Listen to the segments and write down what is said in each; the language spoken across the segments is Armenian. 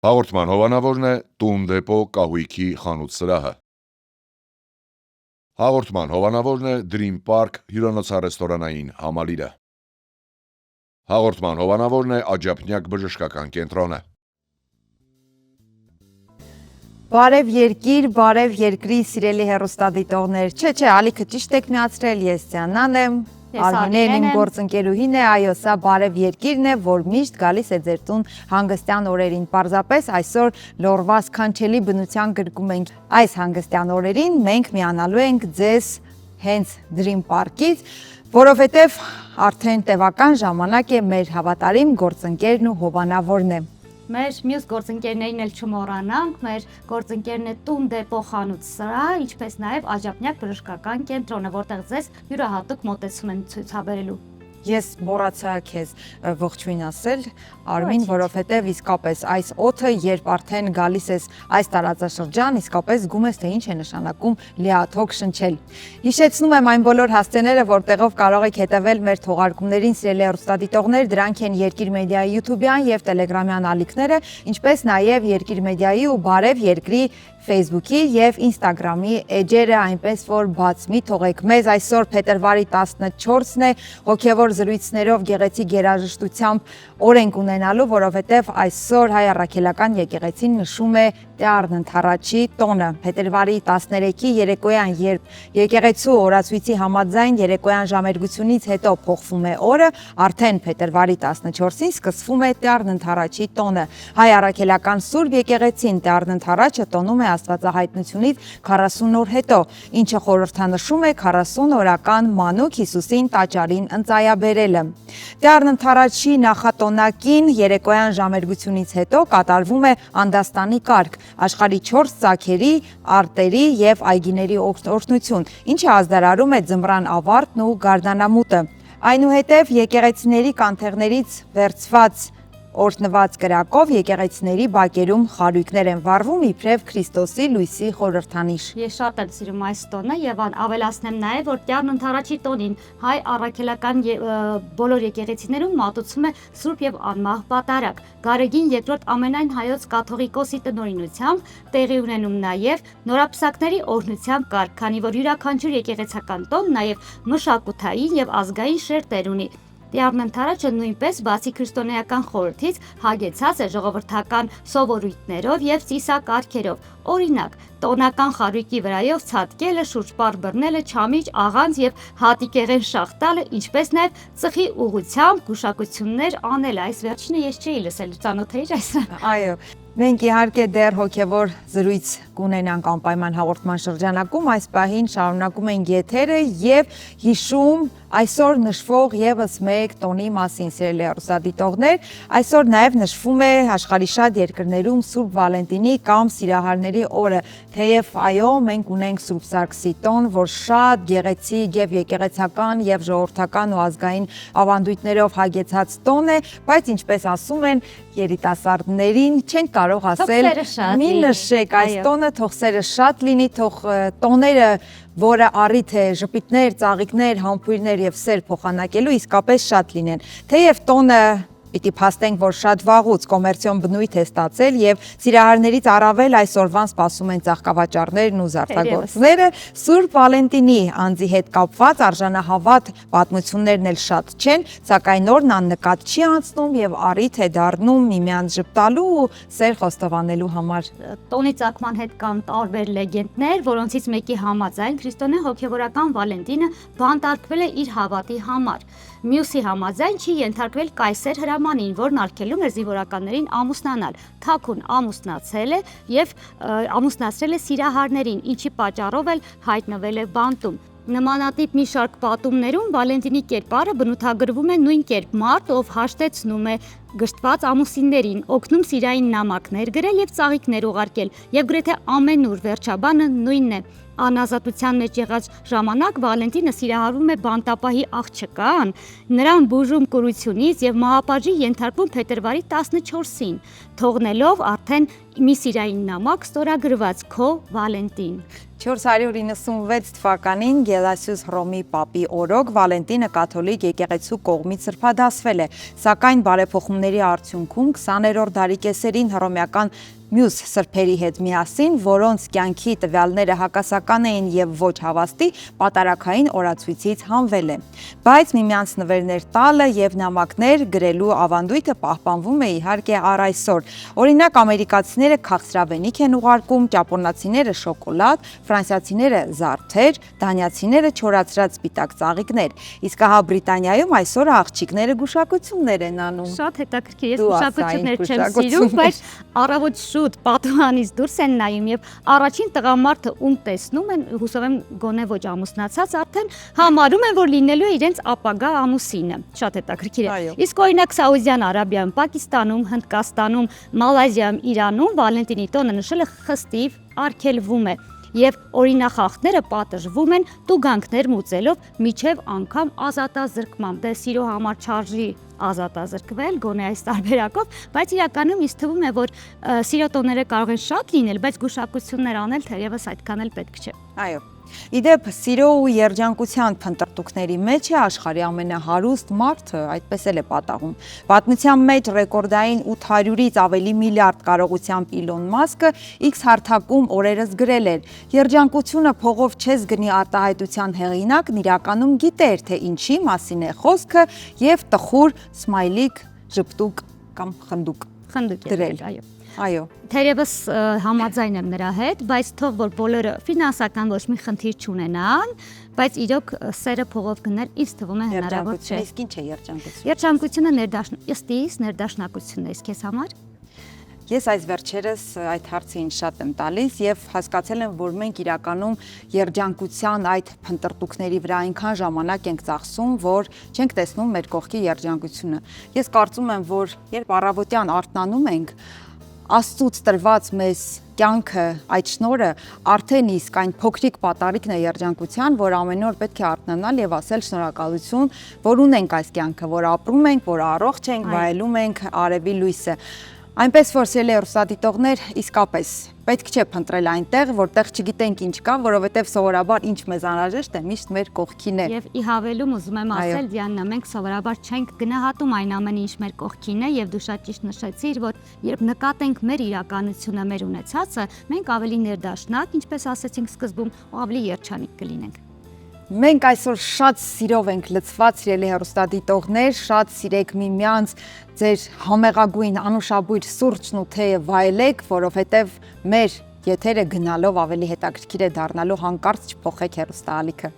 Հաղորդման հովանավորն է Տուն դեպո կահույքի խանութ սրահը։ Հաղորդման հովանավորն է Dream Park հյուրանոցառեստորանային համալիրը։ Հաղորդման հովանավորն է Աջափնյակ բժշկական կենտրոնը։ Բարև երկիր, բարև երկրի սիրելի հեռուստադիտողներ։ Չէ, ալիքը ճիշտ եք միացրել, ես Ձյաննան եմ, Արմինեն իմ գործընկերուհին է, այո, սա բարև երկիրն է, որ միշտ գալիս է ձեր տուն հանգստյան օրերին։ Պարզապես այսօր լորվա սքանչելի բնության գրկում ենք այս հանգստյան օրերին, մենք միանալու ենք ձեզ հենց Dream Park-ից, որովհետև արդեն տևական ժամանակ է մեր հավատարիմ գործընկերն ու հովանավորն է։ Մեր մյուս գործընկերներին էլ չմոռանանք, մեր գործընկերն է Տուն դեպո խանութ սրահ, ինչպես նաև Աջափնյակ բժշկական կենտրոնը, որտեղ ձեզ յուրահատուկ մոտեցում են ցույցաբերելու։ Ես մոռացա քեզ ողջույն ասել, Արմին, որովհետև իսկապես այս օդը, երբ արդեն գալիս ես այս տարածաշրջան, իսկապես զգում ես, թե ինչ է նշանակում լիաթոք շնչել։ Հիշեցնում եմ այն բոլոր հասցեները, որտեղով կարող եք հետևել մեր թողարկումներին, սիրելի հեռուստադիտողներ, դրանք են Երկիր մեդիայի YouTube-յան եւ Telegram-յան ալիքները, ինչպես նաև Երկիր մեդիայի ու Բարև երկրի Facebook-ի եւ Instagram-ի էջերը, այնպես որ բաց մի թողեք մեզ։ Այսօր փետրվարի 14-ն է, հոգևոր զրույցներով գեղեցիկ երաժշտությամբ օր ենք ունենալու, որովհետև այսօր հայ առաքելական եկեղեցին նշում է Տեառն Ընդառաջի տոնը։ Փետրվարի 13-ի երեկոյան, երբ եկեղեցու օրացույցի համաձայն երեկոյան ժամերգությունից հետո փոխվում է օրը, արդեն փետրվարի 14-ին սկսվում է Տեառն Ընդառաջի տոնը։ Հայ առաքելական Սուրբ եկեղեցին Տեառն Ընդառաջը տոնում է Աստվածահայտնությունից 40 օր հետո, ինչը խորհրդանշում է 40 օրական մանուկ Հիսուսին տաճարին ընծայաբերելը։ Տեառն Ընդառաջի նախատոնակին երեկոյան ժամերգությունից հետո կատարվում է անդաստանի կարգ, աշխարհի 4 ծագերի, արտերի եւ այգիների օրհնություն, ինչը ազդարարում է ձմռան ավարտն ու գարդանամուտը։ Այնուհետև եկեղեցիների կանթեղներից վերցված օրհնված կրակով եկեղեցիների բակերում խարույկներ են վառվում իբրև Քրիստոսի լույսի խորհրդանիշ։ Ես շատ եմ սիրում այս տոնը եւ ավելացնեմ նաեւ, որ Տեառն Ընդառաջի տոնին հայ առաքելական բոլոր եկեղեցիներում մատուցում է Սուրբ եւ անմահ պատարագ։ Գարեգին երկրորդ ամենայն հայոց կաթողիկոսի տնօրինությամբ տեղի ունենում նաեւ նորապսակների օրհնության կարգ, քանի որ յուրաքանչյուր եկեղեցական տոն նաեւ մշակութային եւ ազգային շերտեր ունի։ Տեառն Ընդառաջը նույնպես բացի քրիստոնեական խորհրդից հագեցած է ժողովրդական սովորույթներով եւ ծիսակարգերով։ Օրինակ, տոնական խարույկի վրայով ցատկելը, շուրջպար բռնելը, չամիչ, աղանց եւ հատիկեղեն շաղ տալը, ինչպես նաեւ ծխի ուղղությամբ գուշակություններ անելը։ Այս վերջինը ես չէի լսել, ծանոթ էի այս։ Այո, մենք իհարկե դեռ հոգևոր զրույց կունենանք անպայման հաղորդման շրջանակում, այս պահին շարունակում ենք եթերը եւ հիշում այսօր նշվող եւս մեկ տոնի մասին, սիրելի հեռուստադիտողներ, այսօր նաեւ նշվում է աշխարհի շատ երկրներում Սուրբ Վալենտինի կամ Սիրահարների օրը, թեև այո, մենք ունենք Սուրբ Սարգսի տոն, որ շատ գեղեցիկ եւ եկեղեցական եւ ժողովրդական ու ազգային ավանդույթներով հագեցած տոն է, բայց ինչպես ասում են երիտասարդներին, չեն կարող ասել մի նշեք այս տոնը, թող սերը շատ լինի, թող տոները, որը առիթ է ժպիտներ, ծաղիկներ, համբույրներ եւ սեր փոխանակելու իսկապես շատ լինեն։ Թեև տոնը պիտի փաստենք, որ շատ վաղուց կոմերցիոն բնույթ է ստացել եւ սիրահարներից առավել այսօրվան սպասում են ծաղկավաճառներն ու զարդագործները, Սուրբ Վալենտինի անձի հետ կապված արժանահավատ պատմություններն էլ շատ չեն, սակայն օրն աննկատ չի անցնում եւ առիթ է դառնում միմյանց ժպտալու ու սեր խոստովանելու համար։ Տոնի ծագման հետ կան տարբեր լեգենդներ, որոնցից մեկի համաձայն քրիստոնյա հոգևորական Վալենտինը բանտարկվել է իր հավատի համար։ Մյուսի համաձայն չի ենթարկվել կայսեր հրամանին, որն արգելում էր զինվորականներին ամուսնանալ։ Թաքուն ամուսնացել է եւ ամուսնացրել է սիրահարներին, ինչի պատճառով էլ հայտնվել է բանտում։ Նմանատիպ մի շարք պատումներում Վալենտինի կերպարը բնութագրվում է նույն կերպ՝ մարդ, ով հաշտեցնում է գժտված ամուսիններին, օգնում սիրային նամակներ գրել եւ ծաղիկներ ուղարկել, եւ գրեթե ամենուր վերջաբանը նույնն է։ Անազատության մեջ եղած ժամանակ Վալենտինը սիրահարվում է բանտապահի աղջկան, նրան բուժում կուրությունից եւ մահապատժի ենթարկվում փետրվարի 14-ին, թողնելով արդեն մի սիրային նամակ ստորագրված քո Վալենտին։ 496 թվականին Գելասիուս Հռոմի պապի օրոք Վալենտինը կաթոլիկ եկեղեցու կողմից սրբադասվել է, սակայն բարեփոխումների արդյունքում 20-րդ դարի կեսերին հռոմեական մյուս սրբերի հետ միասին, որոնց կյանքի տվյալները հակասական էին եւ ոչ հավաստի, պատարագային օրացույցից հանվել է։ Բայց միմյանց նվերներ տալը եւ նամակներ գրելու ավանդույթը պահպանվում է իհարկե առ այսօր։ Օրինակ ամերիկացիները քաղցրավենիք են ուղարկում, ճապոնացիները շոկոլադ, ֆրանսիացիները զարդեր, դանիացիները չորացրած սպիտակ ծաղիկներ։ Իսկ ահա Բրիտանիայում այսօր աղջիկները գուշակություններ են անում։ Շատ հետաքրքիր, ես գուշակություններ չեմ սիրում, բայց առավոտ շուտ պատուհանից դուրս են նայում եւ առաջին տղամարդը ում տեսնում են, հուսով եմ գոնե ոչ ամուսնացած, արդեն համարում են, որ լինելու է իրենց ապագա ամուսինը։ Շատ հետաքրքիր է։ Իսկ օրինակ Սաուդյան Արաբիայում, Պակիստանում, Հնդկաստանում, Մալազիայում, Իրանում Վալենտինի տոնը նշելը խստիվ արգելվում է։ Եվ օրինախախտները պատժվում են տուգանքներ մուծելով միջև անգամ ազատազրկման։ Դե սիրո համար չարժի ազատազրկվել, գոնե այս տարբերակով, բայց իրականում ինձ թվում է, որ սիրո տոները կարող են շատ լինել, բայց գուշակություններ անել թերևս այդքան էլ պետք չէ։ Այո։ Իդեպ սիրո ու երջանկության փնտրտուքների մեջ է աշխարհի ամենահարուստ մարդը, այդպես էլ է պատահում։ Պատմության մեջ ռեկորդային 800-ից ավելի միլիարդ կարողությամբ Իլոն Մասկը X հարթակում օրերս գրել էր. «Երջանկությունը փողով չես գնի» արտահայտության հեղինակն իրականում գիտեր, թե ինչի մասին է խոսքը եւ տխուր սմայլիկ, ժպտուկ կամ խնդուկ դրել, այո։ Այո։ Թերևս համաձայն եմ նրա հետ, բայց թող որ բոլորը ֆինանսական ոչ մի խնդիր չունենան, բայց իրոք սերը փողով գնել ինձ թվում է հնարավոր չէ։ Իսկ ինչ է երջանկություն։ Երջանկությունը ներդաշնակությունն է, իսկ քեզ համար։ Ես այս վերջերս այդ հարցին շատ եմ տալիս եւ հասկացել եմ, որ մենք իրականում երջանկության այդ փնտրտուքների վրա այնքան ժամանակ ենք ծախսում, որ չենք տեսնում մեր կողքի երջանկությունը։ Ես կարծում եմ, որ երբ առավոտյան արթնանում ենք, Աստծուց տրված մեզ կյանքը, այդ շնորհը արդեն իսկ այն փոքրիկ պատարիկն է երջանկության, որ ամեն օր պետք է արթնանալ եւ ասել շնորհակալություն, որ ունենք այս կյանքը, որ ապրում ենք, որ առողջ ենք, վայելում ենք արևի լույսը։ Այնպես որ սիրելի հեռուստադիտողներ, իսկապես պետք չէ փնտրել այնտեղ, որտեղ չգիտենք ինչ կա, որովհետև սովորաբար ինչ մեզ անհրաժեշտ է, միշտ մեր կողքին է։ Եվ ի հավելում ուզում եմ ասել, Դիանա, մենք սովորաբար չենք գնահատում այն ամենը, ինչ մեր կողքին է, եւ դու շատ ճիշտ նշեցիր, որ երբ նկատենք մեր իրականությունը, մեր ունեցածը, մենք ավելի ներդաշնակ, ինչպես ասեցինք սկզբում, ու ավելի երջանիկ կլինենք։ Մենք այսօր շատ սիրով ենք լցված, սիրելի հեռուստադիտողներ, շատ սիրեք միմյանց, ձեր համեղագույն անուշաբույր սուրճն ու թեյը վայելեք, որովհետև մեր եթերը գնալով ավելի հետաքրքիր է դառնալու, հանկարծ չփոխեք հեռուստաալիքը։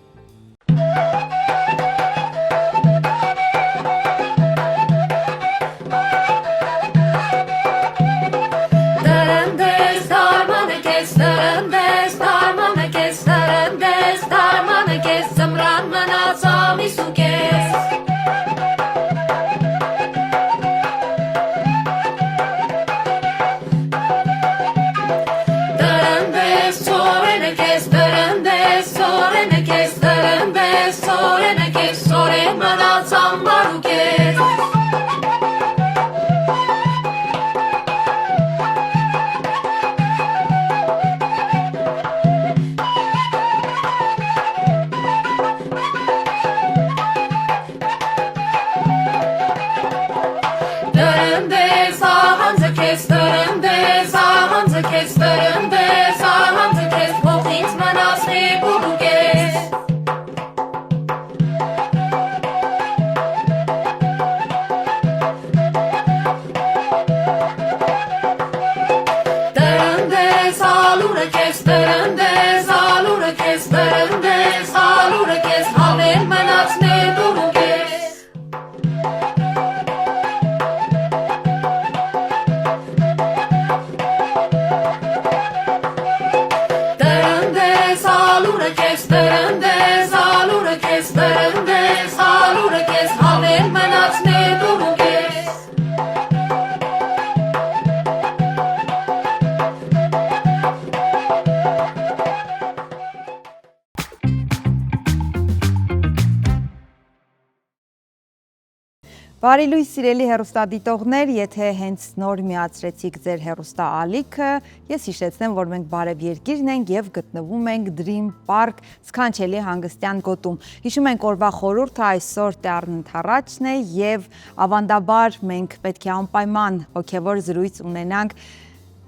Բարի լույս սիրելի հեռուստադիտողներ, եթե հենց նոր միացրեցիք ձեր հեռուստաալիքը, ես հիշեցնեմ, որ մենք Բարև Երկիրն ենք եւ գտնվում ենք Dream Park սքանչելի հանգստյան գոտում։ Հիշում ենք օրվա խորհուրդը այսօր Տեառն ընթառաջն է եւ ավանդաբար մենք պետք է անպայման հոգեվոր զրույց ունենանք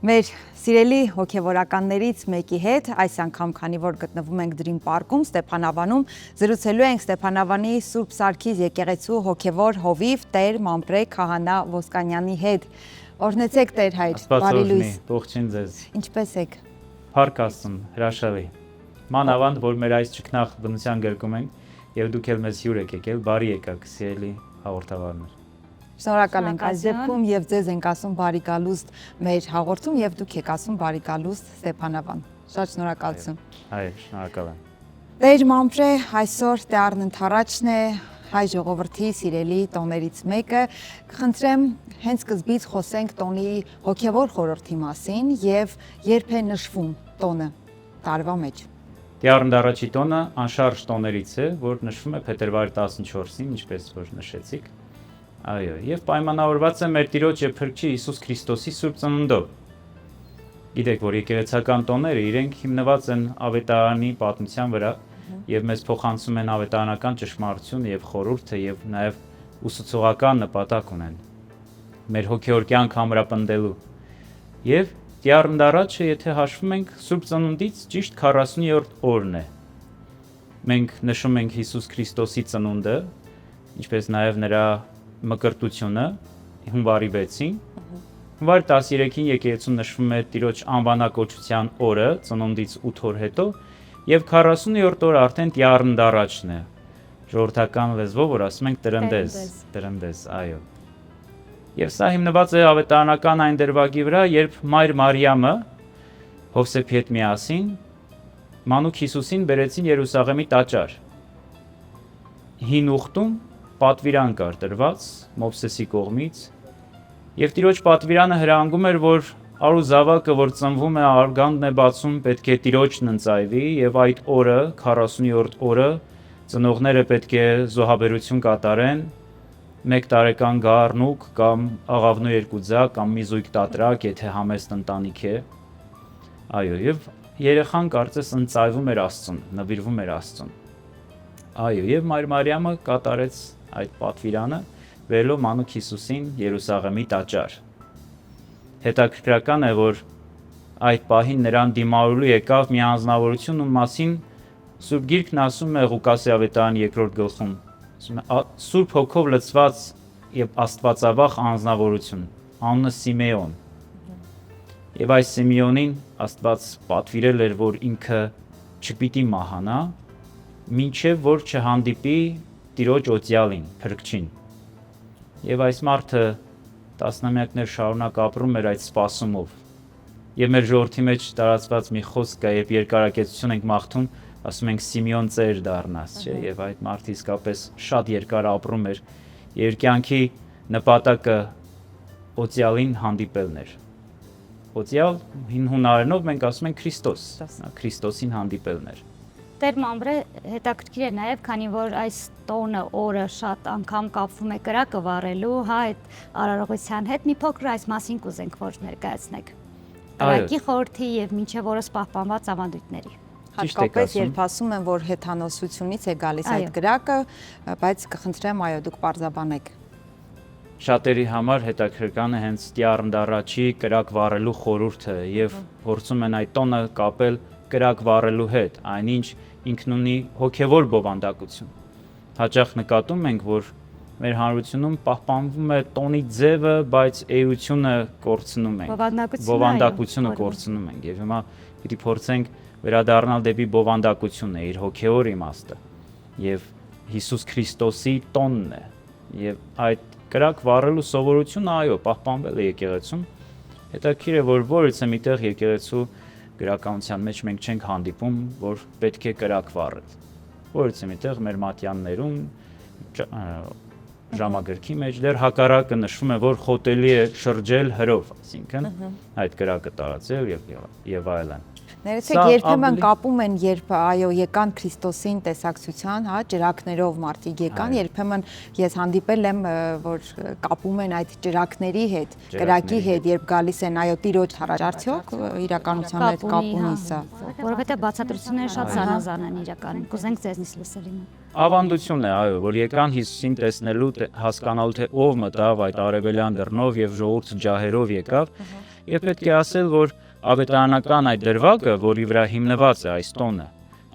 մեր սիրելի հոգևորականներից մեկի հետ, այս անգամ քանի որ գտնվում ենք Dream Park-ում, Ստեփանավանում, զրուցելու ենք Ստեփանավանի Սուրբ Սարգիս եկեղեցու հոգևոր հովիվ Տեր Մամպրե Քահանա Ոսկանյանի հետ։ Օրհնեցեք Տեր հայր, բարի լույս։ Ողջույն ձեզ։ Ինչպե՞ս եք։ Փառք Աստծուն, հրաշալի։ Մանավանդ որ մեր այս ճգնախ բնության գրկում ենք եւ դուք էլ մեզ հյուր եք եկել, բարի եկաք սիրելի հաղորդավարներ։ Շնորհակալ ենք այս դեպքում եւ ձեզ ենք ասում բարի գալուստ մեր հաղորդում եւ դուք եք ասում բարի գալուստ Ստեփանավան։ Շատ շնորհակալություն։ Այո, շնորհակալ եմ։ Տեր Մամպրե, այսօր Տեառն ընթառաջն է, հայ ժողովրդի սիրելի տոներից մեկը։ Կխնդրեմ հենց սկզբից խոսենք տոնի հոգևոր խորհրդի մասին եւ երբ է նշվում տոնը տարվա մեջ։ Տեառն առաջի տոնը անշարժ տոներից է, որ նշվում է փետրվարի 14-ին, ինչպես որ նշեցիք։ Այո, եւ պայմանավորված է մեր Տիրոջ եւ Փրկչի Հիսուս Քրիստոսի Սուրբ Ծնունդով։ Գիտեք, որ եկեղեցական տոները իրենք հիմնված են ավետարանի պատմության վրա եւ մեզ փոխանցում են ավետարանական ճշմարտություն եւ խորհուրդը եւ նաեւ ուսուցողական նպատակ ունեն մեր հոգեոր կյանք ամրապնդելու։ Եվ Տեառն առաջը, եթե հաշվում ենք Սուրբ Ծնունդից ճիշտ 40-րդ օրն է։ Մենք նշում ենք Հիսուս Քրիստոսի ծնունդը, ինչպես նաեւ նրա մկրտությունը հունվարի 6-ին, հունվարի 13-ին եկեղեցուն նշվում է Տիրոջ անվանակոչության օրը, ծնունդից 8 օր հետո, եւ 40-րդ օրը արդեն Տեառն առաջն է։ Ժողովրդական լեզվով որ ասում ենք տրնդես, այո։ Եվ սա հիմնված է ավետարանական այն դրվագի վրա, երբ Մայր Մարիամը Հովսեփի հետ միասին մանուկ Հիսուսին բերեցին Երուսաղեմի տաճար։ Հին ուխտում պատվիրան կար տրված Մովսեսի կողմից եւ Տիրոջ պատվիրանը հրանգում էր, որ արու զավակը, որ ծնվում է, արգանդն է բացում, պետք է Տիրոջն ընծայվի եւ այդ օրը, 40-րդ օրը, ծնողները պետք է զոհաբերություն կատարեն, 1 տարեկան գառնուկ կամ աղավնու 2 ձակ կամ մի զույգ տատրակ, եթե համեստ ընտանիք է։ Այո, եւ երեխան կարծես ընծայվում էր Աստծուն, նվիրվում էր Աստծուն։ Այո, եւ Մայր Մարիամը կատարեց այդ պատվիրանը վերելով մանուկ Հիսուսին Երուսաղեմի տաճար։ Հետաքրքրական է, որ այդ պահին նրան դիմավորելու եկավ մի անձնավորություն, ում մասին Սուրբ Գիրքն ասում է Ղուկասի ավետարանի 2-րդ գլխում, ասում է Սուրբ Հոգով լցված եւ Աստվածավախ անձնավորություն, անունը Սիմեոն։ Եվ այս Սիմեոնին Աստված պատվիրել էր, որ ինքը չպիտի մահանա, մինչև որ չհանդիպի Տիրոջ օծյալին, Փրկչին։ Եվ այս մարդը տասնամյակներ շարունակ ապրում էր այդ սպասումով։ Եվ մեր ժողովրդի մեջ տարածված մի խոսք կա, երբ երկարակեցություն ենք մաղթում, ասում ենք Սիմեոն ծեր դառնաս, չէ՞, եւ այդ մարդը իսկապես շատ երկար ապրում էր։ Իր կյանքի նպատակը օծյալին հանդիպելն էր։ Օծյալ հին հունարենով մենք ասում ենք Քրիստոս, Քրիստոսին հանդիպելն էր։ Տեր Մամպրե, հետաքրքիր է նաև, քանի որ այս տոնը օրը շատ անգամ կապվում է կրակը վառելու, հա, այդ արարողության հետ, մի փոքր այս մասին կուզենք որ ներկայացնեք։ Կրակի խորհրդի եւ մինչեւ օրս պահպանված ավանդույթների։ Հատկապես երբ ասում են, որ հեթանոսությունից է գալիս այդ կրակը, բայց կխնդրեմ, այո, դուք պարզաբանեք։ Շատերի համար հետաքրքրական է հենց Տեառն առաջի կրակ վառելու խորհուրդը եւ փորձում են այդ տոնը կապել կրակ վառելու հետ, այնինչ ինքն ունի հոգևոր բովանդակություն։ Հաճախ նկատում ենք, որ մեր հանրությունում պահպանվում է տոնի ձևը, բայց էությունը կորցնում ենք։ Բովանդակությունը կորցնում ենք եւ հիմա պիտի փորձենք վերադառնալ դեպի բովանդակությունը, իր հոգևոր իմաստը եւ Հիսուս Քրիստոսի տոնն է։ Եվ այդ կրակ վառելու սովորությունը այո, պահպանվել է եկեղեցում։ Հետաքրքիր է, որ որից է միտեղ եկեղեցու գրականության մեջ մենք չենք հանդիպում, որ պետք է կրակ վառել։ Որից է միտեղ մեր մատյաններում ժամագրքի մեջ դեռ հակառակը նշվում է, որ խոտելի է շրջել հրով, այսինքն այդ կրակը տարածել եւ այլն։ Ներեցեք, երբեմն կապում են, երբ այո եկան Քրիստոսին տեսակցության, հա, ճրակներով մարդիկ եկան, երբեմն ես հանդիպել եմ, որ կապում են այդ ճրակների հետ, կրակի հետ, երբ գալիս են այո Տիրոջ առաջ, արդյոք իրականության հետ կապ ունի սա։ Որովհետեւ բացատրությունները շատ զանազան են իրականում։ Կուզենք ձեզնից լսել ինը։ Ավանդությունն է, այո, որ եկան Հիսուսին տեսնելու, հասկանալու թե ով մտավ այդ արևելյան դռնով եւ ժողովուրդը ջահերով եկավ, եւ պետք է ասել, որ ավետարանական այդ դրվագը, որի վրա հիմնված է այս տոնը,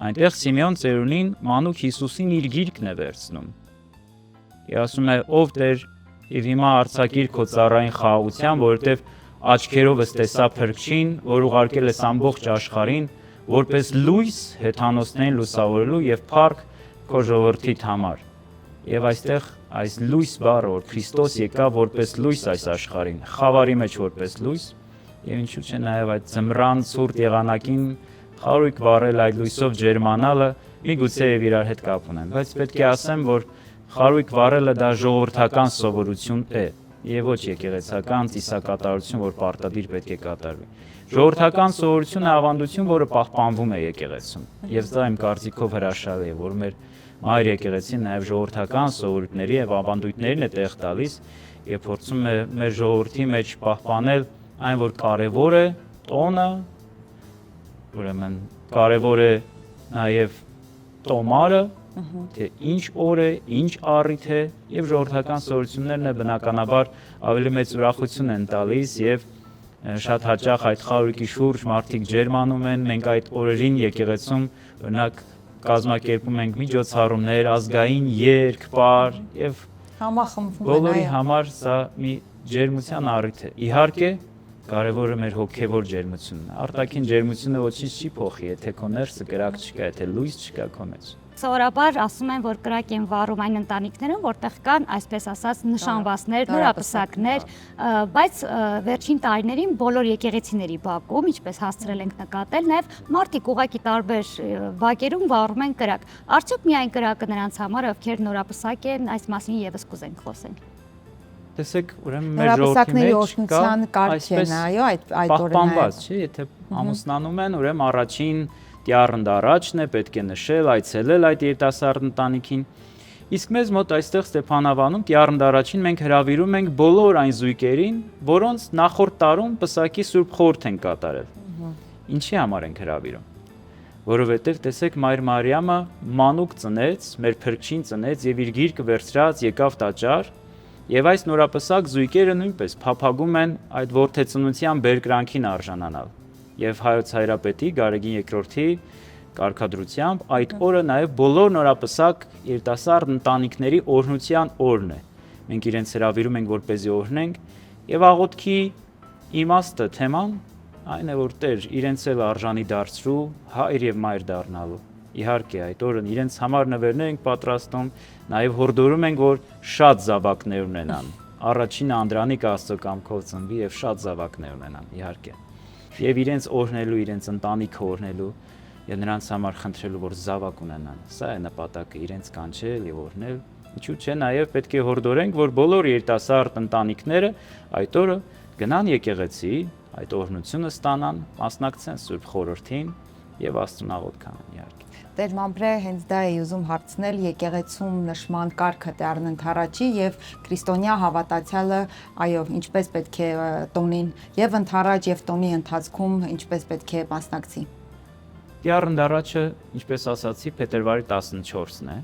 այնտեղ Սիմեոն ծերունին մանուկ Հիսուսին իր գիրկն է վերցնում։ Եվ ասում է, ով Տեր, եւ հիմա արձակիր քո ծառային խաղաղության, որովհետեւ աչքերովս տեսա Փրկչին, որ ուղարկել ես ամբողջ աշխարհին, որպես լույս հեթանոսներին լուսավորելու եւ փառք քո ժողովրդիդ համար։ Եվ այստեղ այս լույս բառը, որ Քրիստոս եկավ որպես լույս այս աշխարհին, խավարի մեջ որպես լույս, եւ ինչու՞ չէ նաեւ այդ ձմռան ցուրտ եղանակին խարույկ վառել այդ լույսով ջերմանալը միգուցե եւ իրար հետ կապ ունեն, բայց պետք է ասեմ, որ խարույկ վառելը դա ժողովրդական սովորություն է եւ ոչ եկեղեցական ծիսակատարություն, որ պարտադիր պետք է կատարվի։ Ժողովրդական սովորությունը ավանդություն, որը պահպանվում է եկեղեցում, եւ սա իմ կարծիքով հրաշալի է, որ մեր մայր եկեղեցին նաեւ ժողովրդական սովորույթների եւ ավանդույթներին է տեղ տալիս եւ փորձում է մեր ժողովրդի մեջ պահպանել այն, որ կարևոր է տոնը, ուրեմն կարևոր է նաեւ տոմարը, թե ինչ օր է, ինչ առիթ է եւ ժողովրդական սովորություններն է բնականաբար ավելի մեծ ուրախություն են տալիս եւ շատ հաճախ այդ խարույկի շուրջ մարդիկ ջերմանում են, մենք այդ օրերին եկեղեցում օրինակ կազմակերպում ենք միջոցառումներ, ազգային երգ, պար եւ Համախմբվում են, բոլորի համար սա մի ջերմության առիթ է։ Իհարկե, կարևորը մեր հոգեվոր ջերմությունն է։ Արտաքին ջերմությունը ոչինչ չի փոխի, եթե քո ներսը կրակ չկա, եթե լույս չկա քո մեջ։ Սովորաբար ասում են, որ կրակ են վառում այն ընտանիքներում, որտեղ կան, այսպես ասած, նշանվածներ, նորապսակներ, բայց վերջին տարիներին բոլոր եկեղեցիների բակում, ինչպես հասցրել ենք նկատել, նաև մարդիկ ուղղակի տարբեր բակերում վառում են կրակ։ Արդյոք միայն կրակը նրանց համար, ովքեր նորապսակ են, այս մասին եւս կուզենք խոսենք։ Տեսեք, ուրեմն մեր ժողովրդի օրհնության կարգն է, այո, այդ օրը պահպանված, չէ, եթե ամուսնանում են, ուրեմն առաջին տյառն առաջն է, պետք է նշել, այցելել այդ երիտասարդ ընտանիքին։ Իսկ մեզ մոտ այստեղ Ստեփանավանում տյառն առաջին մենք հրավիրում ենք բոլոր այն զույգերին, որոնց նախորդ տարում պսակի Սուրբ խորհուրդ են կատարել։ Ինչի համար ենք հրավիրում։ Որովհետև տեսեք Մայր Մարիամը մանուկ ծնեց, մեր Փրկչին ծնեց եւ իր գիրկը վերցրած եկավ տաճար, եւ այս նորապսակ զույգերը նույնպես փափագում են այդ որդեծնության բերկրանքին արժանանալ։ Եվ հայոց հայրապետի Գարեգին II-ի կարգադրությամբ այդ օրը նաև բոլոր նորապսակ երիտասարդ ընտանիքների օրհնության օրն է։ Մենք իրենց հրավիրում ենք, որպեսզի օրհնենք, եւ աղոթքի իմաստը, թեման այն է, որ Տեր իրենց էլ արժանի դարձրու հայր եւ մայր դառնալու։ Իհարկե, այդ օրն իրենց համար նվերներ ենք պատրաստում, նաև հորդորում ենք, որ շատ զավակներ ունենան։ Առաջին Անդրանիկ Աստծո կամքով ծնվի եւ շատ զավակներ ունենան, իհարկե։ Եվ իրենց օրհնելու, իրենց ընտանիքը օրհնելու եւ նրանց համար խնդրելու, որ զավակ ունենան։ Սա է նպատակը, իրենց կանչել եւ օրհնել։ Ինչու՞ չէ, նաեւ պետք է հորդորենք, որ բոլոր երիտասարդ ընտանիքները այդ օրը գնան եկեղեցի, այդ օրհնությունը ստանան, մասնակցեն Սուրբ խորհրդին եւ Աստծուն աղոթքան, իհարկե։ Տեր Մամբրե, հենց դա էի ուզում հարցնել, եկեղեցում նշման կարգը դառն ընթառաջի եւ քրիստոնյա հավատացյալը, այո, ինչպես պետք է տոնին եւ ընթառաջ եւ տոնի ընթացքում ինչպես պետք է մասնակցի։ Տյառն դառաջը, ինչպես ասացի, փետրվարի 14-ն է։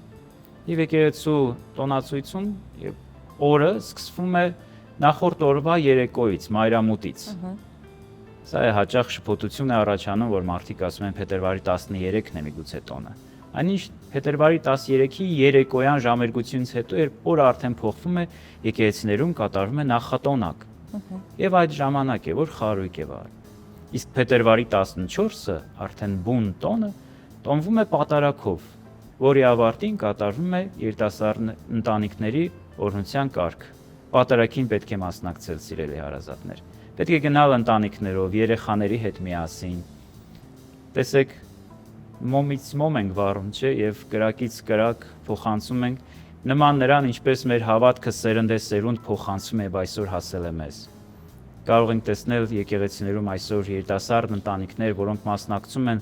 Եվ եկեղեցու տոնացույցում եւ օրը սկսվում է նախորդ օրվա երեկոյից, մայրամուտից։ Սա է հաճախ շփոթություն է առաջանում, որ մարդիկ ասում են փետրվարի 13-ն է միգուցե տոնը։ Այնինչ փետրվարի 13-ի երեկոյան ժամերգությունից հետո, երբ օրը արդեն փոխվում է, եկեղեցիներում կատարվում է նախատոնակ։ Եվ այդ ժամանակ է, որ խարույկ է վառ։ Իսկ փետրվարի 14-ը արդեն բուն տոնը տոնվում է պատարագով, որի ավարտին կատարվում է երիտասարդ ընտանիքների օրհնության կարգ։ Պատարագին պետք է մասնակցել, սիրելի հարազատներ։ Պետք է գնալ ընտանիքներով, երեխաների հետ միասին։ Տեսեք, մոմից մոմ ենք վառում, չէ, եւ կրակից կրակ փոխանցում ենք։ նման նրան, ինչպես մեր հավատքը սերնդեսերունդ փոխանցվում է այսօր հասել է մեզ։ Կարող ենք տեսնել եկեղեցիներում այսօր երիտասարդ ընտանիքներ, որոնք մասնակցում են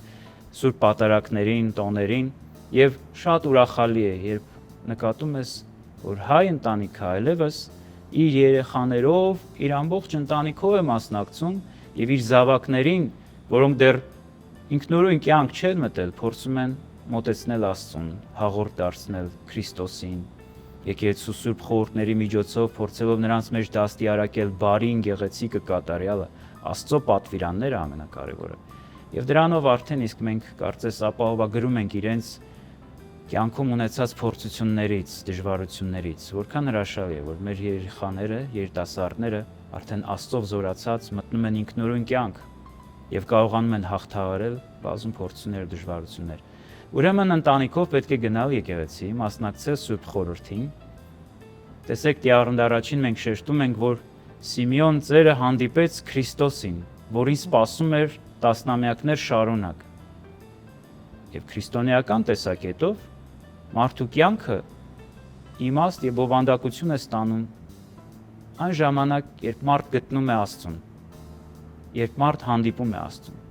սուրբ պատարակներին, տոներին, եւ շատ ուրախալի է, երբ նկատում ես, որ հայ ընտանիքը այլևս իր երեխաներով, իր ամբողջ ընտանիքով է մասնակցում եւ իր զավակներին, որոնք դեռ ինքնուրույն կյանք չեն մտել, փորձում են մոտեցնել Աստծուն, հաղորդ դարձնել Քրիստոսին, եկեղեցու սուրբ խորհուրդների միջոցով փորձելով նրանց մեջ դաստիարակել բարին, գեղեցիկը, կատարյալը, Աստծո պատվիրանները ամենակարևորը։ Եվ դրանով արդեն իսկ մենք կարծես ապահովագրում ենք իրենց կյանքում ունեցած փորձություններից, դժվարություններից, որքան հրաշալի է, որ մեր երեխաները, երիտասարդները արդեն Աստծով զորացած մտնում են ինքնուրույն կյանք եւ կարողանում են հաղթահարել բազում փորձություններ, դժվարություններ։ Ուրեմն ընտանիքով պետք է գնալ եկեղեցի, մասնակցել Սուրբ խորհրդին։ Տեսեք, Տիառն առաջին մենք շեշտում ենք, որ Սիմեոն ծերը հանդիպեց Քրիստոսին, որին սպասում էր տասնամյակներ շարունակ։ Եվ քրիստոնեական տեսակետով մարդու կյանքը իմաստ եւ բովանդակություն է ստանում այն ժամանակ, երբ մարդ գտնում է Աստծուն, երբ մարդ հանդիպում է Աստծուն։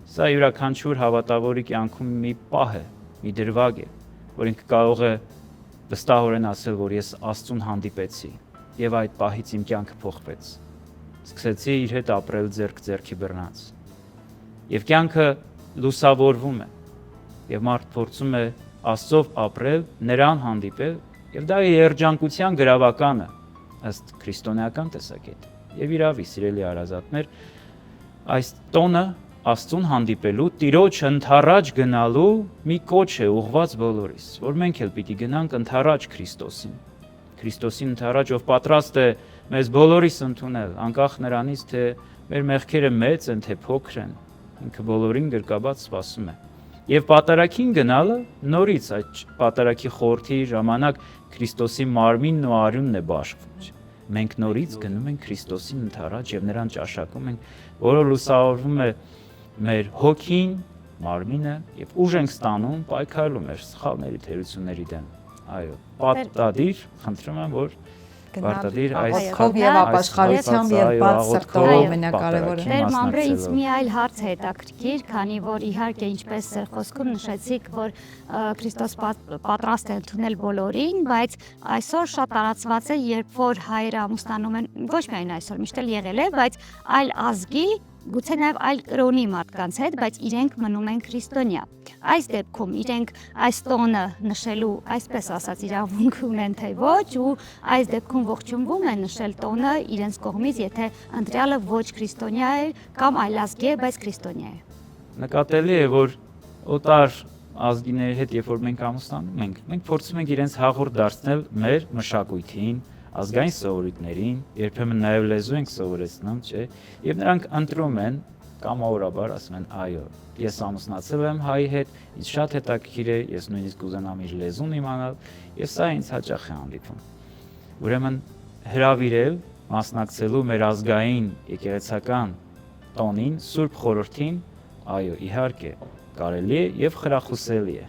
Սա յուրաքանչյուր հավատավորի կյանքում մի պահ է, մի դրվագ է, որ ինքը կարող է վստահորեն ասել, որ ես Աստծուն հանդիպեցի եւ այդ պահից իմ կյանքը փոխվեց։ Սկսեցի իր հետ ապրել ձեռք ձեռքի բռնած։ Եվ կյանքը լուսավորվում է եւ մարդ փորձում է Աստծով ապրել, նրան հանդիպել եւ դա երջանկության գրավականը ըստ քրիստոնեական տեսակետի։ Եվ իրավի սիրելի հարազատներ, այս տոնը Աստծուն հանդիպելու, Տիրոջ ընդառաջ գնալու մի կոչ է ուղղված բոլորիս, որ մենք էլ պիտի գնանք ընդառաջ Քրիստոսին։ Քրիստոսին ընդառաջ, ով պատրաստ է մեզ բոլորիս ընդունել, անկախ նրանից, թե մեր մեղքերը մեծ են, թե փոքր են, ինքը բոլորին գրկաբաց սպասում է։ Եվ պատարակին գնալը նորից այդ պատարակի խորհրդի ժամանակ Քրիստոսի մարմինն ու արյունն է բաշխվում։ Մենք նորից գնում ենք Քրիստոսին ընդառաջ եւ նրան ճաշակում ենք, որը լուսավորվում է մեր հոգին, մարմինը եւ ուժ ենք ստանում պայքարելու մեր սխալների թերությունների դեմ։ Այո, պատտադիր, խնդրում եմ, որ պարտադիր այս խով եւ ապաշխարությամբ եւ բաց սրտով ամենակարևորը։ Տեր Մամրե, ինձ մի այլ հարց է հետաքրքիր, քանի որ իհարկե ինչպես ձեր խոսքում նշեցիք, որ Քրիստոս պատրաստ է ընդունել բոլորին, բայց այսօր շատ տարածված է, երբ որ հայերը ամուսնանում են, ոչ միայն այսօր, միշտ էլ եղել է, բայց այլ ազգի, գուցե նաև այլ կրոնի մարդկանց հետ, բայց իրենք մնում են քրիստոնյա։ Այս դեպքում իրենք այս տոնը նշելու, այսպես ասած, իրավունք ունեն թե ոչ, ու այս դեպքում ողջունվում է նշել տոնը իրենց կողմից, եթե ընտրյալը ոչ քրիստոնյա է կամ այլազգի է, բայց քրիստոնյա է։ Նկատելի է, որ օտար ազգիների հետ, երբ որ մենք ամուսնանում ենք, մենք փորձում ենք իրենց հաղորդ դարձնել մեր մշակույթին, ազգային սովորույթներին, երբեմն նաև լեզու ենք սովորեցնում, չէ՞, եւ նրանք ընտրում են կամավորաբար ասում են այո, ես ամուսնացել եմ հայի հետ, ինձ շատ հետաքրքիր է, ես նույնիսկ կուզենամ իր լեզուն իմանալ, եւ սա ինձ հաճախ է հանդիպում։ Ուրեմն հրավիրել մասնակցելու մեր ազգային եկեղեցական տոնին, Սուրբ խորհրդին, այո, իհարկե, կարելի է եւ խրախուսելի է։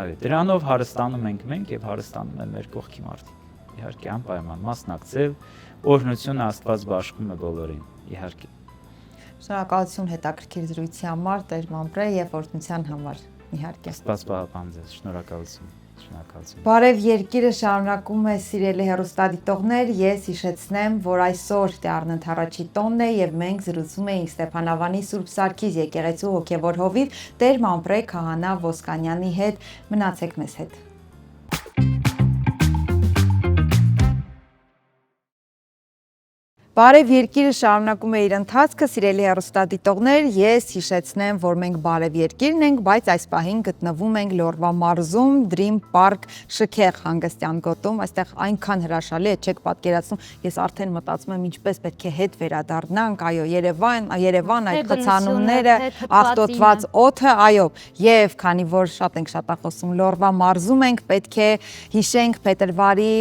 Այո, դրանով հարստանում ենք մենք եւ հարստանում են մեր կողքի մարդիկ։ Իհարկե անպայման մասնակցել, օրհնությունը Աստված բաշխում է բոլորին, իհարկե։ Շնորհակալություն հետաքրքիր զրույցի համար, Տեր Մամրե, եւ օրհնության համար, իհարկե։ Աստված պահապան ձեզ, շնորհակալություն։ Շնորհակալություն։ Բարև երկիրը շարունակում է սիրելի հեռուստադիտողներ, ես հիշեցնեմ, որ այսօր Տիառն ընդառաջի տոնն է եւ մենք զրուցում էինք Ստեփանավանի Սուրբ Սարգիս եկեղեցու հոգեվոր հովիվ Տեր Մամրե Քահանա Ոսկանյանի հետ։ Մնացեք մեզ հետ։ Բարև երկիրը շարունակում է իր ընթացքը, սիրելի հեռուստադիտողներ, ես հիշեցնեմ, որ մենք Բարև երկիրն ենք, բայց այս պահին գտնվում ենք Լոռվա մարզում, Dream Park Շքեղ հանգստյան գոտում, այստեղ այնքան հրաշալի է, չեք պատկերացնում, ես արդեն մտածում եմ ինչպես պետք է հետ վերադառնանք, այո, Երևան, այդ խցանումները, աղտոտված օդը, այո, եւ քանի որ շատ ենք շատախոսում Լոռվա մարզում ենք, պետք է հիշենք փետրվարի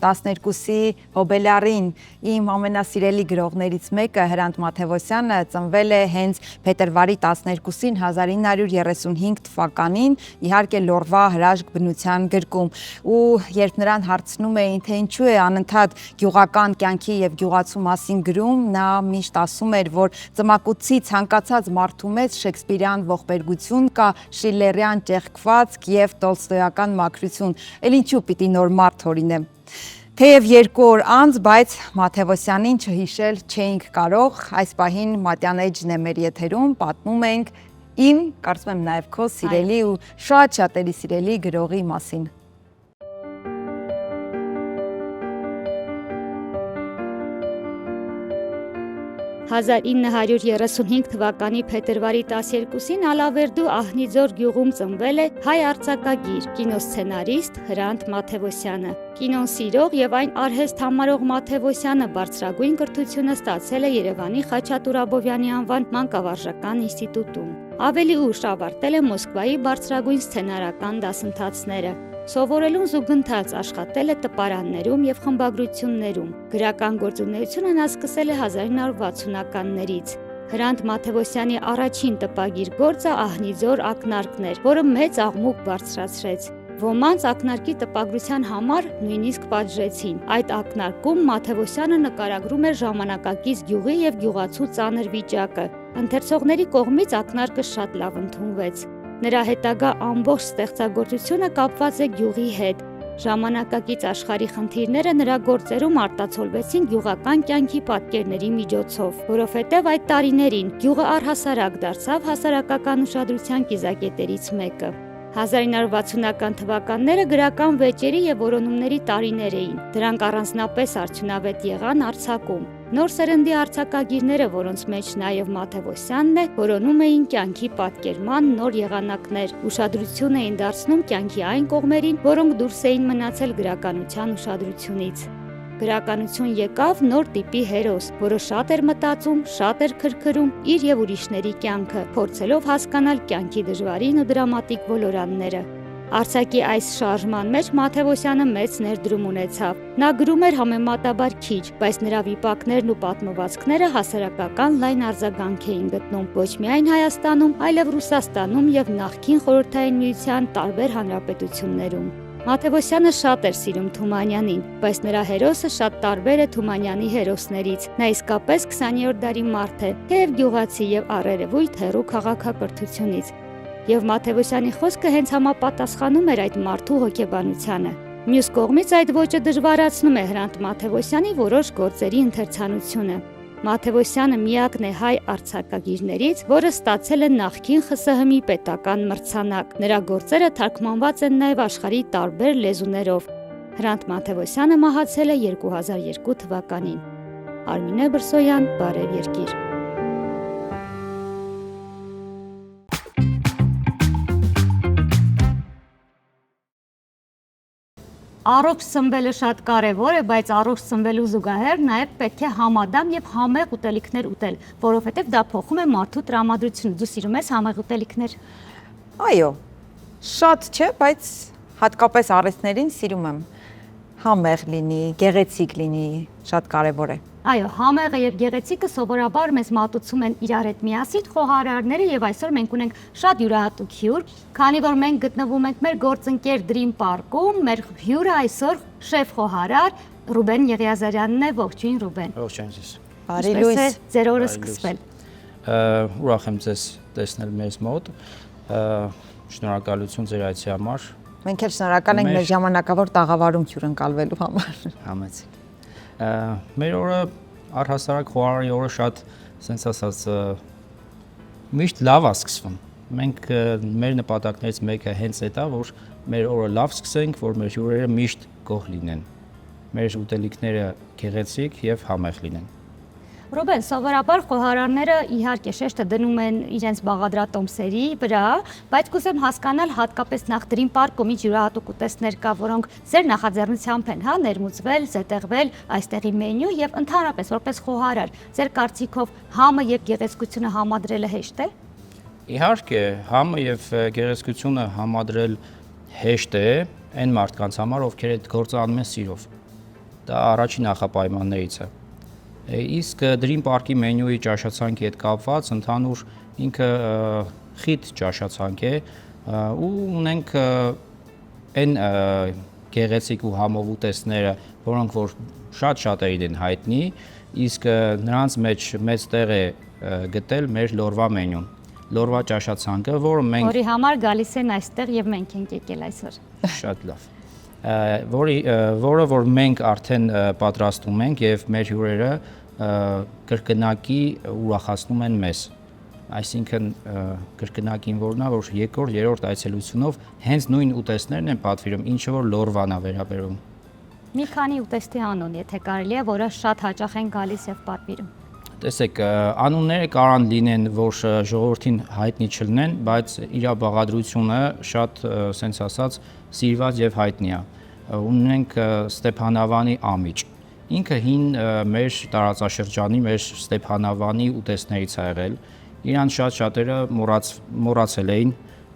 12-ի հոբելարին իմ ամենասիրելի գրողներից մեկը Հրանտ Մաթևոսյանը ծնվել է հենց փետրվարի 12-ին 1935 թվականին, իհարկե Լորվա հրաշք բնության գրկում, ու երբ նրան հարցնում էին, թե ինչու է անընդհատ գյուղական կյանքի եւ գյուղացու մասին գրում, նա միշտ ասում էր, որ ծմակուցի ցանկացած մարդու մեջ շեքսպիրյան ողբերգություն կա, շիլլերյան ճեղքվածք եւ տոլստոյական մաքրություն, էլ ինչու պիտի նոր մարդ հորինեմ։ Թեև 2 օր անց, բայց Մաթևոսյանին չհիշել չէինք կարող, այս պահին Մատյանեջն է մեր եթերում, պատմում ենք իմ, կարծում եմ նաև քո սիրելի ու շատ շատերի սիրելի գրողի մասին։ 1935 թվականի փետրվարի 12-ին Ալավերդու Ահնիձոր գյուղում ծնվել է հայ արձակագիր, կինոսցենարիստ Հրանտ Մաթևոսյանը։ Կինոն սիրող եւ այն արհեստ համարող Մաթևոսյանը բարձրագույն կրթությունը ստացել է Երևանի Խաչատուր Աբովյանի անվան մանկավարժական ինստիտուտում։ Ավելի ուշ ավարտել է Մոսկվայի բարձրագույն սցենարական դասընթացները։ Սովորելուն զուգընթաց աշխատել է տպարաններում եւ խմբագրություններում։ Գրական գործունեությունը նա սկսել է 1960-ականներից։ Հրանտ Մաթևոսյանի առաջին տպագիր գործը Ահնիձոր ակնարկն էր, որը մեծ աղմուկ բարձրացրեց։ Ոմանց ակնարկի տպագրության համար նույնիսկ պատժեցին։ Այդ ակնարկում Մաթևոսյանը նկարագրում էր ժամանակակից գյուղի եւ գյուղացու ծանր վիճակը։ Ընթերցողների կողմից ակնարկը շատ լավ ընդունվեց։ Նրա հետագա ամբողջ ստեղծագործությունը կապված է գյուղի հետ։ Ժամանակակից աշխարհի խնդիրները նրա գործերում արտացոլվեցին գյուղական կյանքի պատկերների միջոցով, որովհետև այդ տարիներին գյուղը առհասարակ դարձավ հասարակական ուշադրության կիզակետերից մեկը։ 1960-ական թվականները գրական վեճերի եւ որոնումների տարիներ էին։ Դրանք առանձնապես արդյունավետ եղան արձակում։ Նոր սերնդի արձակագիրները, որոնց մեջ նաև Մաթևոսյանն է, որոնում էին կյանքի պատկերման նոր եղանակներ, ուշադրություն էին դարձնում կյանքի այն կողմերին, որոնք դուրս էին մնացել գրականության ուշադրությունից։ Գրականություն եկավ նոր տիպի հերոս, որը շատ էր մտածում, շատ էր քրքրում իր եւ ուրիշների կյանքը, փորձելով հասկանալ կյանքի դժվարին ու դրամատիկ ոլորանները։ Արձակի այս շարժման մեջ Մաթևոսյանը մեծ ներդրում ունեցավ։ Նա գրում էր համեմատաբար քիչ, բայց նրա վիպակներն ու պատմվածքները հասարակական լայն արձագանք էին գտնում ոչ միայն Հայաստանում, այլև Ռուսաստանում եւ նախկին Խորհրդային Միության տարբեր հանրապետություններում։ Մաթևոսյանը շատ էր սիրում Թումանյանին, բայց նրա հերոսը շատ տարբեր է Թումանյանի հերոսներից։ Նա իսկապես 20-րդ դարի մարդ է, թեև գյուղացի եւ առերևույթ հեռու քաղաքակրթությունից։ Եվ Մաթևոսյանի խոսքը հենց համապատասխանում էր այդ մարդու հոգեբանությանը։ Մյուս կողմից այդ ոճը դժվարացնում է Հրանտ Մաթևոսյանի որոշ գործերի ընթերցանությունը։ Մաթևոսյանը միակն է հայ արձակագիրներից, որը ստացել է նախկին ԽՍՀՄ-ի պետական մրցանակ։ Նրա գործերը թարգմանված են նաև աշխարհի տարբեր լեզուներով։ Հրանտ Մաթևոսյանը մահացել է 2002 թվականին։ Արմինե Բրսոյան, Բարև երկիր։ Առողջ սնվելը շատ կարևոր է, բայց առողջ սնվելու զուգահեռ նաև պետք է համադամ եւ համեղ ուտելիքներ ուտել, որովհետեւ դա փոխում է մարդու տրամադրությունը։ Դու սիրում ես համեղ ուտելիքներ։ Այո, շատ չէ, բայց հատկապես առեսներին սիրում եմ։ Համեղ լինի, գեղեցիկ լինի, շատ կարևոր է։ Այո, համեղը եւ գեղեցիկը սովորաբար մեզ մատուցում են իրար հետ միասին խոհարարները եւ այսօր մենք ունենք շատ յուրահատուկ հյուր, քանի որ մենք գտնվում ենք մեր գործընկեր Dream Park-ում, մեր հյուրը այսօր շեֆ խոհարար Ռուբեն Եղիազարյանն է, ողջույն Ռուբեն։ Ողջույն ձեզ։ Բարի լույս։ Ձեր օրը սկսվել։ Ուրախ եմ ձեզ տեսնել մեզ մոտ։ Շնորհակալություն ձեր այցի համար։ Մենք էլ շնորհակալ ենք մեր ժամանակավոր տաղավարում հյուրընկալվելու համար։ Համեցեք։ Մեր օրը առհասարակ խոհարարի օրը շատ sense ասած միշտ լավ է սկսվում։ Մենք մեր նպատակներից մեկը հենց դա, որ մեր օրը լավ սկսենք, որ մեր հյուրերը միշտ գոհ լինեն։ Մեր ուտելիքները գեղեցիկ եւ համեղ լինեն։ Ռոբեն, սովորաբար խոհարարները իհարկե շեշտը դնում են իրենց բաղադրատոմսերի վրա, բայց կուզեմ հասկանալ հատկապես նախ Dream Park-ում ինչ յուրահատուկ ուտեստներ կա, որոնք ձեր նախաձեռնությամբ են, ներմուծվել, զետեղվել այստեղի մենյու եւ ընդհանրապես որպես խոհարար, ձեր կարծիքով համը եւ գեղեցկությունը համադրելը հեշտ է։ Իհարկե, համը եւ գեղեցկությունը համադրել հեշտ է այն մարդկանց համար, ովքեր այդ գործը անում են սիրով։ դա առաջին նախապայմաններից է։ Իսկ Dream Park-ի մենյուի ճաշացանկի հետ կապված ընդհանուր ինքը խիտ ճաշացանկ է ու ունենք այն գեղեցիկ ու համով ուտեստները, որոնք որ շատ-շատերին են հայտնի, իսկ նրանց մեջ մեծ տեղ է գտել մեր լորվա մենյուն։ Լորվա ճաշացանկը, որը մենք Որի համար գալիս են այստեղ եւ մենք ենք եկել այսօր։ շատ լավ։ Որը որ մենք արդեն պատրաստում ենք եւ մեր հյուրերը կրկնակի ուրախացնում են մեզ։ Այսինքն կրկնակին որնա որ երկրորդ, երրորդ այցելությունով հենց նույն ուտեստներն են պատվիրում, ինչը որ լորվան է վերաբերում։ Մի քանի ուտեստի անուն, եթե կարելի է, որը շատ հաճախ են գալիս եւ պատվիրում։ Տեսեք, անունները կարան լինեն, որ ժողովրդին հայտնի չլինեն, բայց իր բաղադրությունը շատ, սենց ասած, սիրված եւ հայտնի է։ Ունենք Ստեփանավանի ամիջ։ Ինքը հին մեր տարածաշրջանի, մեր Ստեփանավանի ուտեստներից է եղել։ Իրան շատ-շատերը մոռացել էին,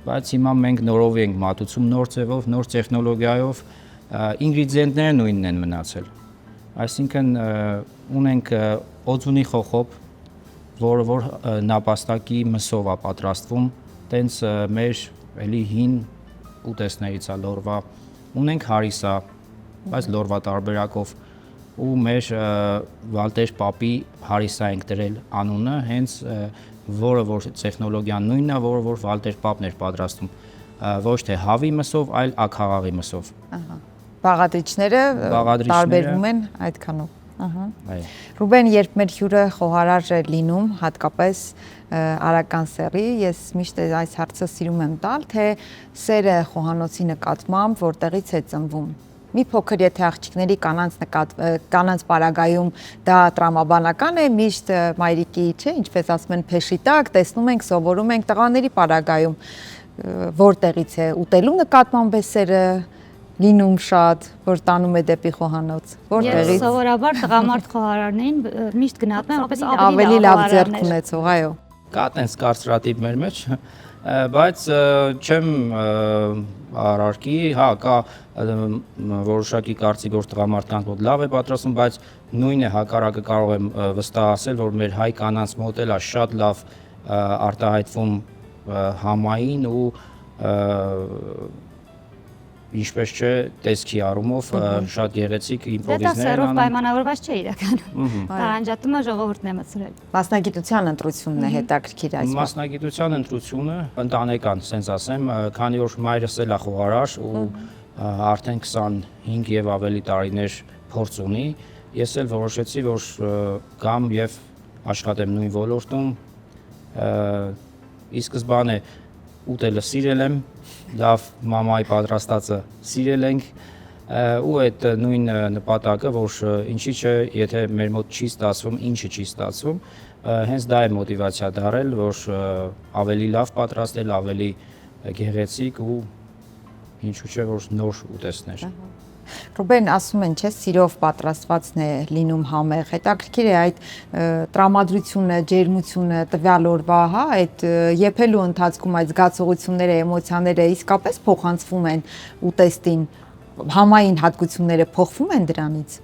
բայց հիմա մենք նորով ենք մատուցում, նոր ձևով, նոր տեխնոլոգիայով, ինգրեդիենտները նույնն են մնացել։ Այսինքն ունենք օձունի խոխոպ, որը որ նապաստակի մսով է պատրաստվում, տենց մեր էլի հին ուտեստներից է լորվա, ունենք հարիսա, բայց լորվա տարբերակով ու մեր Վալտեր պապի հարիսա ենք դրել անունը, հենց որը որ տեխնոլոգիան նույնն է, որը որ Վալտեր պապն էր պատրաստում, ոչ թե հավի մսով, այլ աքաղաղի մսով։ Բաղադրիչները տարբերվում են այդքանով։ Այո։ Ռուբեն, երբ մեր հյուրը խոհարար է լինում, հատկապես արական սեռի, ես միշտ այս հարցը սիրում եմ տալ, թե սերը խոհանոցի նկատմամբ որտեղից է ծնվում։ Մի փոքր եթե աղջիկների կանանց պարագայում դա տրամաբանական է, միշտ մայրիկի, չէ, ինչպես ասում են, փեշի տակ, տեսնում ենք, սովորում ենք, տղաների պարագայում որտեղից է ուտելու նկատմամբ է սերը լինում շատ, որ տանում է դեպի խոհանոց։ Որտեղից։ Ես սովորաբար տղամարդ խոհարարներին միշտ գնահատում եմ որպես ավելի լավ ձեռք ունեցող, այո։ Կա տենց կարծրատիպ մեր մեջ, բայց չեմ առարկի, հա, կա որոշակի կարծիք, որ տղամարդկանց մոտ լավ է պատրաստում, բայց նույնը հակառակը կարող եմ վստահ ասել, որ մեր հայ կանանց մոտ էլ է շատ լավ արտահայտվում համային ու ինչպես չէ, տեսքի առումով շատ գեղեցիկ իմպրովիզներ են անում։ Դա սերով պայմանավորված չէ իրականում։ Տարանջատումը ժողովուրդն է մտցրել։ Մասնագիտության ընտրությունն է հետաքրքիր այս։ Մասնագիտության ընտրությունը ընտանեկան, ասենց ասեմ, քանի որ մայրս էլ է խոհարար ու արդեն 25 եւ ավելի տարիներ փորձ ունի, ես էլ որոշեցի, որ գամ եւ աշխատեմ նույն ոլորտում։ Ի սկզբանե ուտելը սիրել եմ, լավ մամայի պատրաստածը սիրել ենք ու այդ նույն նպատակը, որ ինչի՞ չէ, եթե մեր մոտ չի ստացվում, ինչը չի ստացվում, հենց դա է մոտիվացիա դարել, որ ավելի լավ պատրաստել, ավելի գեղեցիկ ու ինչու՞ չէ, որ նոր ուտեստներ։ Ռուբեն, ասում են, չէ, սիրով պատրաստվածն է լինում համեղ։ Հետաքրքիր է այդ տրամադրությունը, ջերմությունը, տվյալ օրվա, հա, այդ եփելու ընթացքում այդ զգացողությունները, էմոցիաները իսկապես փոխանցվում են ուտեստին, համային հատկությունները փոխվում են դրանից։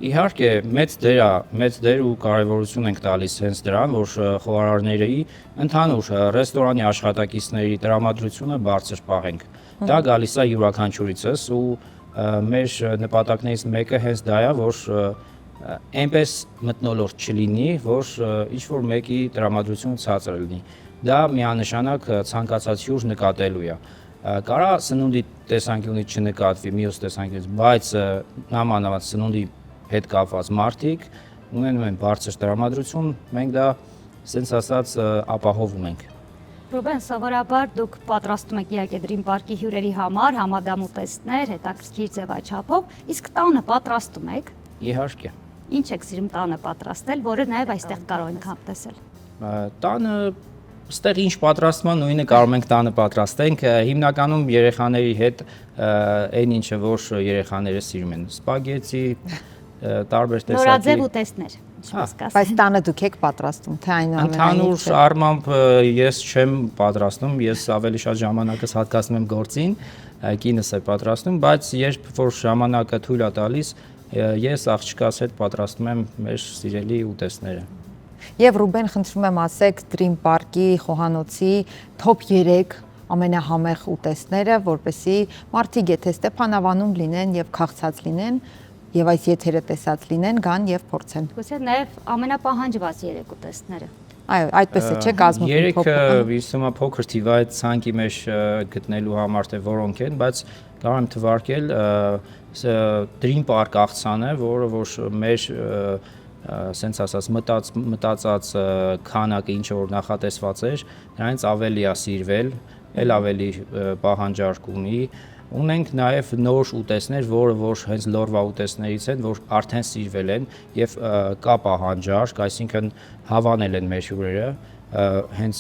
Իհարկե, մեծ դեր ու կարևորություն ենք տալիս հենց դրան, որ խոհարարների ընդհանուր ռեստորանի աշխատակիցների տրամադրությունը բարձր պահենք։ Դա գալիս է յուրաքանչյուրիցս ու մեր նպատակներից մեկը հենց դա է, որ այնպես մթնոլորտ չլինի, որ ինչ-որ մեկի տրամադրությունը ցածր լինի։ Դա միանշանակ ցանկացած հյուր նկատելու է։ Կարա սնունդի տեսանկյունից չնկատվի, մյուս տեսանկյունից, բայց նամանավանդ սնունդի հետ կապված մարդիկ ունենում են բարձր տրամադրություն, մենք դա սենց ասած ապահովում ենք։ Ռուբեն, սովորաբար դուք պատրաստում եք իհարկե Dream Park-ի հյուրերի համար համադամ ուտեստներ, հետաքրքիր ձևաչափով, իսկ տանը պատրաստում եք։ Իհարկե։ Ինչ եք սիրում տանը պատրաստել, որը նաև այստեղ կարող ենք հանդեսել։ Տանը ստեղ ինչ պատրաստում են, նույնը կարող ենք տանը պատրաստենք, հիմնականում երեխաների հետ այն ինչը որ երեխաները սիրում են, սպագետի, տարբեր տեսակի։ Նորաձև ուտեստներ, ինչպես կասեմ։ Բայց տանը դուք եք պատրաստում, թե Ընդհանուր առմամբ ես չեմ պատրաստում, ես ավելի շատ ժամանակս հատկացնում եմ գործին, կինս է պատրաստում, բայց երբ որ ժամանակը թույլ է տալիս, ես աղջկաս հետ պատրաստում եմ մեր սիրելի ուտեստները։ Եվ Ռուբեն, խնդրում եմ ասեք Dream Park-ի խոհանոցի top 3 ամենահամեղ ուտեստները, որպեսզի մարդիկ եթե Ստեփանավանում լինեն եւ քաղցած լինեն եւ այս եթերը տեսած լինեն, գան եւ փորձեն։ Գուցե նաև ամենապահանջված 3 ուտեստները։ Այո, այդպես է, չէ՞ կազմում։ Երեք իսումա փոքր թիվ այդ ցանկի մեջ գտնելու համար թե որոնք են, բայց կարող եմ թվարկել Dream Park աղցանը, որը որ մեր սենց ասած մտածած քանակը ինչ որ նախատեսված էր, նրանից ավելի է սիրվել, էլ ավելի պահանջարկ ունի։ Ունենք նաև նոր ուտեստներ, որը որ հենց լորվա ուտեստներից են, որ արդեն սիրվել են եւ կա պահանջարկ, այսինքն հավանել են մեր հյուրերը, հենց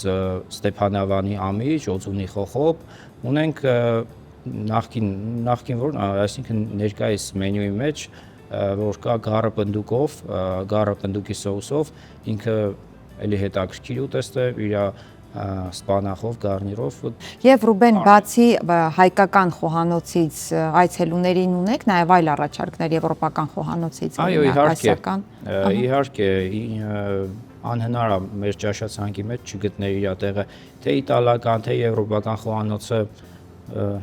Ստեփանավանի ամիջ, Օձունի խոխոպ, ունենք նախքին որ, այսինքն ներկայիս մենյուի մեջ որ կա գառը պնդուկով, գառը պնդուկի սոուսով, ինքը էլի հետաքրքիր ուտեստ է, իր սպանախով, գարնիրով։ Եվ Ռուբեն, բացի հայկական խոհանոցից այցելուներին ունեք նաև այլ առաջարկներ եվրոպական խոհանոցից։ Այո, իհարկե, անհնար է մեր ճաշացանկի մեջ չգտնել իր տեղը, թե իտալական, թե եվրոպական խոհանոցը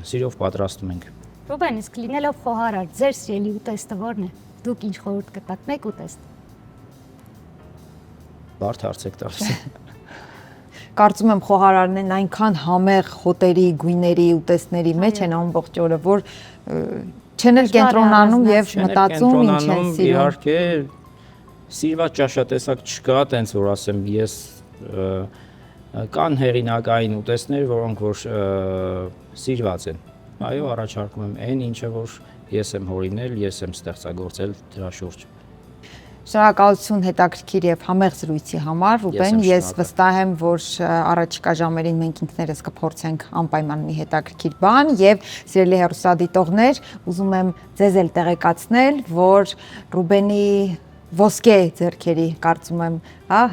սիրով պատրաստում ենք։ Ռուբեն, իսկ լինելով խոհարար, ձեր սիրելի ուտեստը ո՞րն է։ Դուք ինչ խորհուրդ կտաք մեկ ուտեստ։ Բարդ հարց եք տալիս։ Կարծում եմ խոհարարներն այնքան համեղ հոտերի, գույների, ուտեստների մեջ են ամբողջ օրը, որ չեն էլ կենտրոնանում եւ մտածում ինչ են սիրում։ Իհարկե, սիրված ճաշատեսակ չկա, տենց որ ասեմ, ես կան հեղինակային ուտեստներ, որոնք որ սիրված են։ Այո, առաջարկում եմ այն ինչը որ ես եմ հորինել, ես եմ ստեղծագործել դրա շուրջ։ Շնորհակալություն հետաքրքիր եւ համեղ զրույցի համար, Ռուբեն, ես վստահ եմ, որ առաջիկա ժամերին մենք ինքներս կփորձենք անպայման մի հետաքրքիր բան եւ սիրելի հեռուստադիտողներ, ուզում եմ ձեզ էլ տեղեկացնել, որ Ռուբենի ոսկե ձեռքերի, կարծում եմ,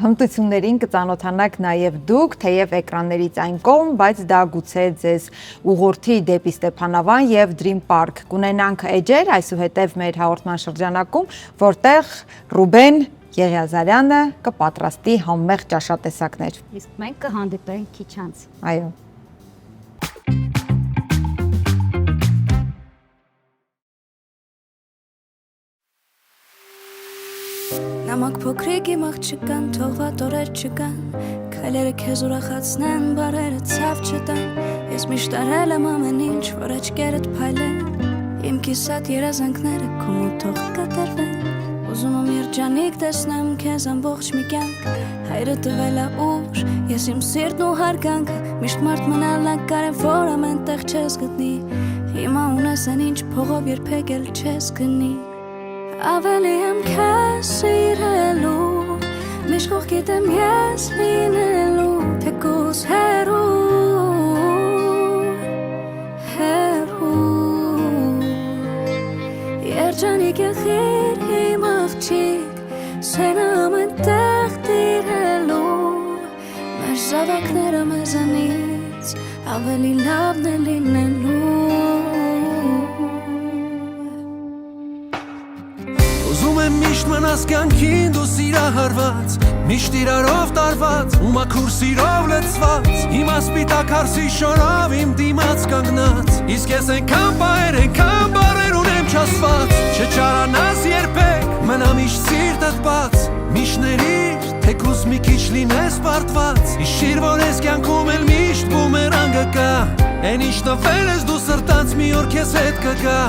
հմտություններին կծանոթանաք նաև դուք, թեև էկրաններից այն կողմ, բայց դա գուցե ձեզ ուղղորդի դեպի Ստեփանավան եւ Dream Park։ Կունենանք էջեր այսուհետև մեր հաղորդման շրջանակում, որտեղ Ռուբեն Եղիազարյանը կպատրաստի համեղ ճաշատեսակներ։ Իսկ մենք կհանդիպենք քիչ անց։ Այո։ Նամակ փոքրիկ իմ աղջկան, թողված օրեր չկան, քայլերը քեզ ուրախացնեն, բարերը ցավ չտան, ես միշտ արել եմ ամեն ինչ, որ աչքերդ փայլեն, իմ կիսատ երազանքները քո մոտ թող կատարվեն, ուզում եմ երջանիկ տեսնեմ քեզ ամբողջ մի կյանք, հայրը տվել է ուժ, ես իմ սիրտն ու հարգանքը, միշտ մարդ մնալն է կարևոր, ամեն տեղ չես գտնի, հիմա ունես այն ինչ փողով երբեք էլ չես գնի։ Ավելի եմ քեզ սիրելու, միշտ կողքիդ եմ ես լինելու, թեկուզ հեռու, երջանիկ եղիր իմ աղջիկ, սենը ամեն տեղ տիրելու, մեր զավակները մեզանից ավելի լավն է լինելու։ Ուզում եմ միշտ մնաս կյանքին դու սիրահարված, միշտ իրարով տարված ու մաքուր սիրով լցված, հիմա սպիտակ հարսի շորով իմ դիմաց կանգնած, իսկ ես այնքան բարեր ունեմ չասված, չճարանաս երբեք, մնա միշտ սիրտդ բաց, միշտ ներիր, թեկուզ մի քիչ լինես պարտված, հիշիր որ ես կյանքում էլ միշտ բումերանգը կա, այն ինչ տվել ես դու սրտանց մի օր քեզ հետ կգա։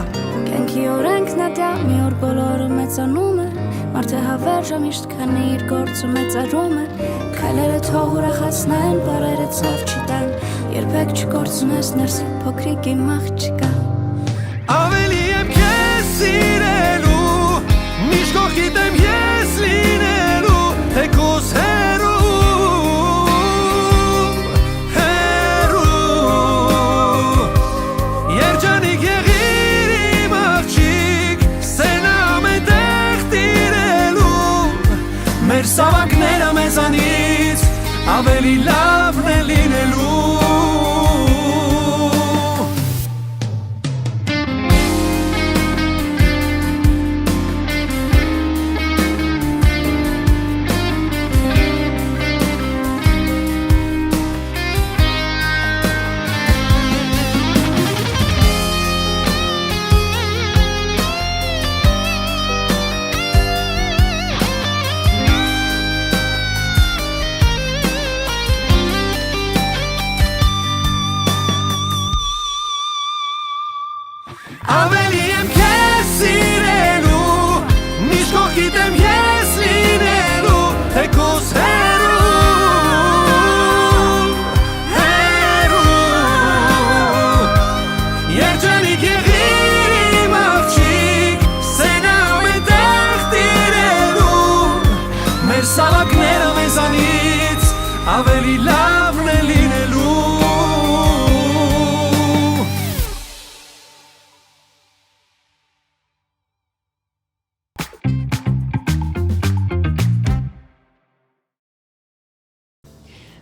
Կյանքի օրենքն է դա, մի օր բոլորը մեծանում է, մարդը հավերժ է միշտ քանի իր գործը մեծարում է, քայլերը թող ուրախացնեն, բարերը ցավ չտան, երբեք չկորցնես ներսի փոքրիկ իմ աղջկա։ Ավելի եմ քեզ սիրելու, միշտ կողքիդ եմ ես լինելու, թեկուզ հեռու, երջանիկ եղիր իմ աղջիկ, սենը ամեն տեղ տիրելու, մեր զավակները մեզանից ավելի լավն է լինելու։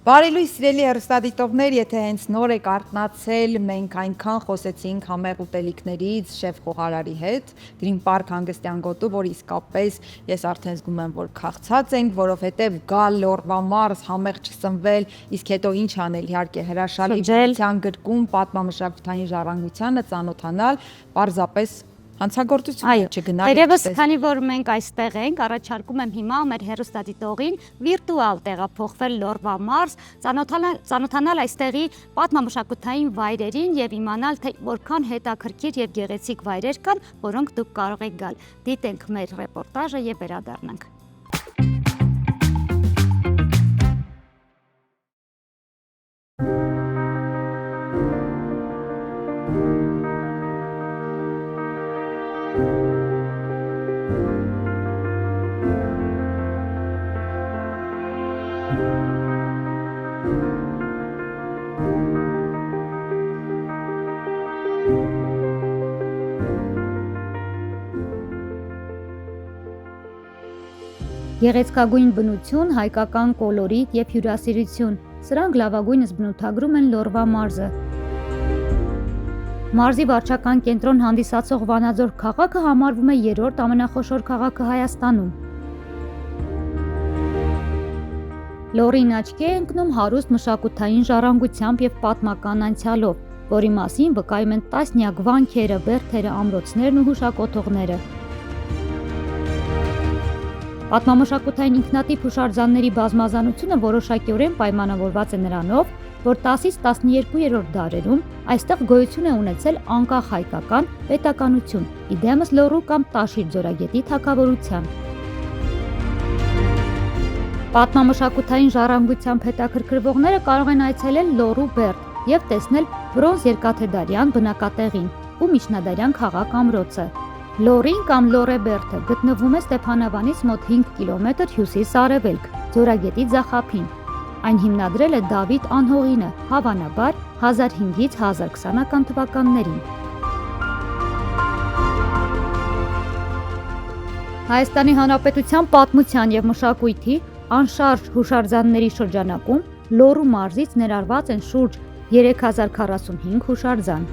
Բարի լույս սիրելի հեռուստադիտողներ, եթե հենց նոր եք արթնացել, մենք այնքան խոսեցինք համեղ ուտելիքներից շեֆ խոհարարի հետ, Green Park հանգստյան գոտու, որ իսկապես ես արդեն զգում եմ, որ քաղցած ենք, որովհետև գալ Լորվա մարզ, համեղ չսնվել, իսկ հետո ինչ անել, իհարկե հրաշալի բնության գրկում, պատմամշակութային ժառանգությանը ծանոթանալ, պարզապես հանցագործություն չգնալ։ Այլևս քանի որ մենք այստեղ ենք, առաջարկում եմ հիմա մեր հեռուստադիտողին վիրտուալ տեղափոխվել Լորվա մարզ, ծանոթանալ այստեղի պատմամշակութային վայրերին եւ իմանալ, թե որքան հետաքրքիր եւ գեղեցիկ վայրեր կան, որոնք դուք կարող եք գալ։ Դիտենք մեր ռեպորտաժը եւ վերադառնանք։ Գեղեցկագույն բնություն, հայկական կոլորիտ եւ հյուրասիրություն, սրանք լավագույնս բնութագրում են Լորվա մարզը։ Մարզի վարչական կենտրոն հանդիսացող Վանաձոր քաղաքը համարվում է երրորդ ամենախոշոր քաղաքը Հայաստանում։ Լոռին աչքի է ընկնում հարուստ մշակութային ժառանգությամբ եւ պատմական անցյալով, որի մասին վկայում են տասնյակ վանքերը, բերդերը, ամրոցներն ու հուշակոթողները։ Պատմամշակութային ինքնատիպ հուշարձանների բազմազանությունը որոշակիորեն պայմանավորված է նրանով, որ 10-ից 12-րդ դարերում այստեղ գոյություն է ունեցել անկախ հայկական պետականություն, իդեմս Լոռու կամ Տաշիր ձորագետի թագավորության։ Պատմամշակութային ժառանգությամբ հետաքրքրվողները կարող են այցելել Լոռու բերդ եւ տեսնել բրոնզ երկաթեդարյան բնակատեղին ու միջնադարյան քաղաք ամրոցը։ Լոռին կամ Լոռեբերդը գտնվում է Ստեփանավանից մոտ 5 կիլոմետր հյուսիս-արևելք, ձորագետի ձախափին։ Այն հիմնադրել է Դավիթ Անհողինը, հավանաբար 1005-ից 1020-ական թվականներին։ Հայաստանի Հանրապետության պատմության եւ մշակույթի անշարժ հուշարձանների շրջանակում Լոռու մարզից ներառված են շուրջ 3045 հուշարձան։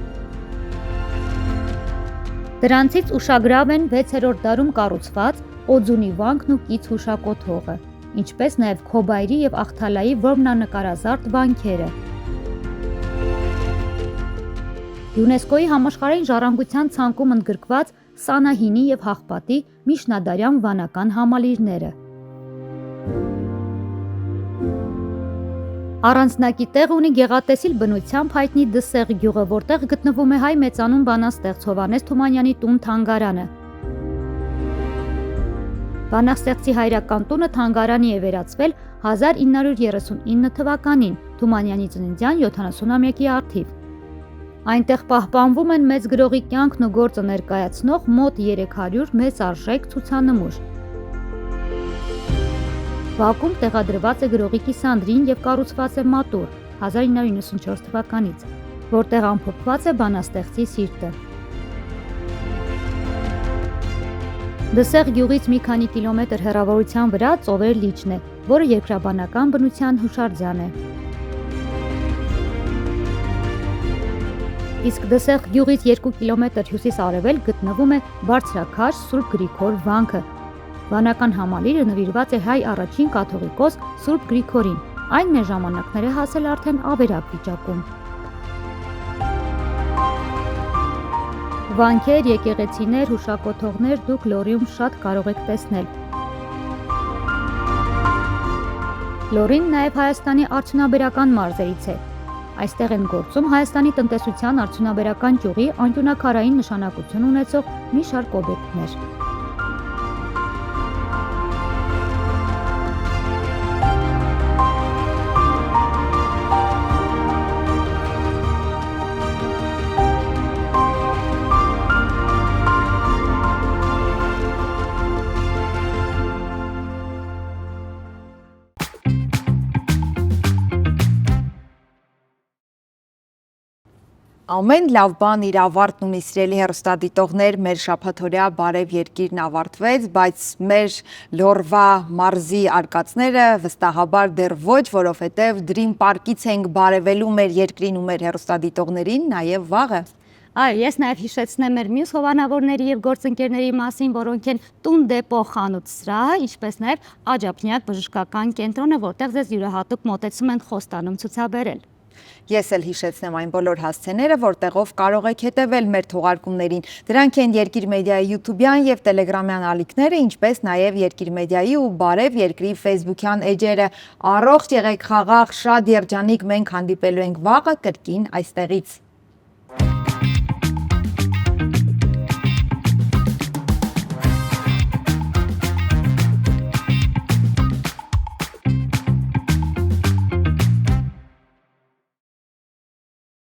Դրանցից ուշագրավ են 6-րդ դարում կառուցված Օձունի վանքն ու կից հուշակոթողը, ինչպես նաև Քոբայրի եւ Աղթալայի որմնանկարազարդ վանքերը։ ՅՈՒՆԵՍԿՕ-ի համաշխարհային ժառանգության ցանկում ընդգրկված Սանահինի եւ Հաղպատի միջնադարյան վանական համալիրները։ Առանձնակի տեղ ունի գեղատեսիլ բնությամբ հայտնի Դսեղ գյուղը, որտեղ գտնվում է հայ մեծանուն բանաստեղծ Հովհաննես Թումանյանի տուն-թանգարանը։ Բանաստեղծի հայրական տունը թանգարանի է վերածվել 1939 թվականին Թումանյանի ծննդյան 70-ամյակի առթիվ։ Այնտեղ պահպանվում են մեծ գրողի կյանքն ու գործը ներկայացնող մոտ 300 մեծ արժեք ցուցանմուշ։ Բակում տեղադրված է գրողի կիսանդրին եւ կառուցված է մատուռ 1994 թվականից, որտեղ ամփոփված է բանաստեղծի սիրտը։ Դսեղ գյուղից մի քանի կիլոմետր հեռավորության վրա Ծովեր լիճն է, որը երկրաբանական բնության հուշարձան է։ Իսկ Դսեղ գյուղից 2 կիլոմետր հյուսիս-արևելք գտնվում է Բարձրաքաշ Սուրբ Գրիգոր վանքը։ Վանական համալիրը նվիրված է հայ առաջին կաթողիկոս Սուրբ Գրիգորին, այն մեր ժամանակներ է հասել արդեն ավերակ վիճակում։ Վանքեր, եկեղեցիներ, հուշակոթողներ դուք Լոռիում շատ կարող եք տեսնել։ Լոռին նաև Հայաստանի արդյունաբերական մարզերից է։ Այստեղ են գործում Հայաստանի տնտեսության արդյունաբերական ճյուղի անկյունաքարային նշանակություն ունեցող մի շարք օբյեկտներ։ Ամեն լավ բան իր ավարտն ունի, սիրելի հեռուստադիտողներ, մեր շաբաթօրյա Բարև երկիրն ավարտվեց, բայց մեր լորվա մարզի արկածները վստահաբար դեռ ոչ, որովհետև Dream Park-ից ենք բարևելու մեր երկրին ու մեր հեռուստադիտողներին, նաև վաղը։ Այո, ես նաև հիշեցնեմ մեր մյուս հովանավորների եւ գործընկերների մասին, որոնք են Տուն Դեպո խանութ սրահը, ինչպես նաև Աջափնյակ բժշկական կենտրոնը, որտեղ ձեզ յուրահատուկ մոտեցում են խոստանում ցուցաբերել։ Ես էլ հիշեցնեմ այն բոլոր հասցեները, որտեղով կարող եք հետևել մեր թողարկումներին։ Դրանք են Երկիր մեդիայի YouTube-յան եւ Telegram-յան ալիքները, ինչպես նաև Երկիր մեդիայի ու Բարև երկրի Facebook-յան էջերը։ Առողջ եղեք, խաղաղ, շատ երջանիկ, մենք հանդիպելու ենք վաղը կրկին այստեղից։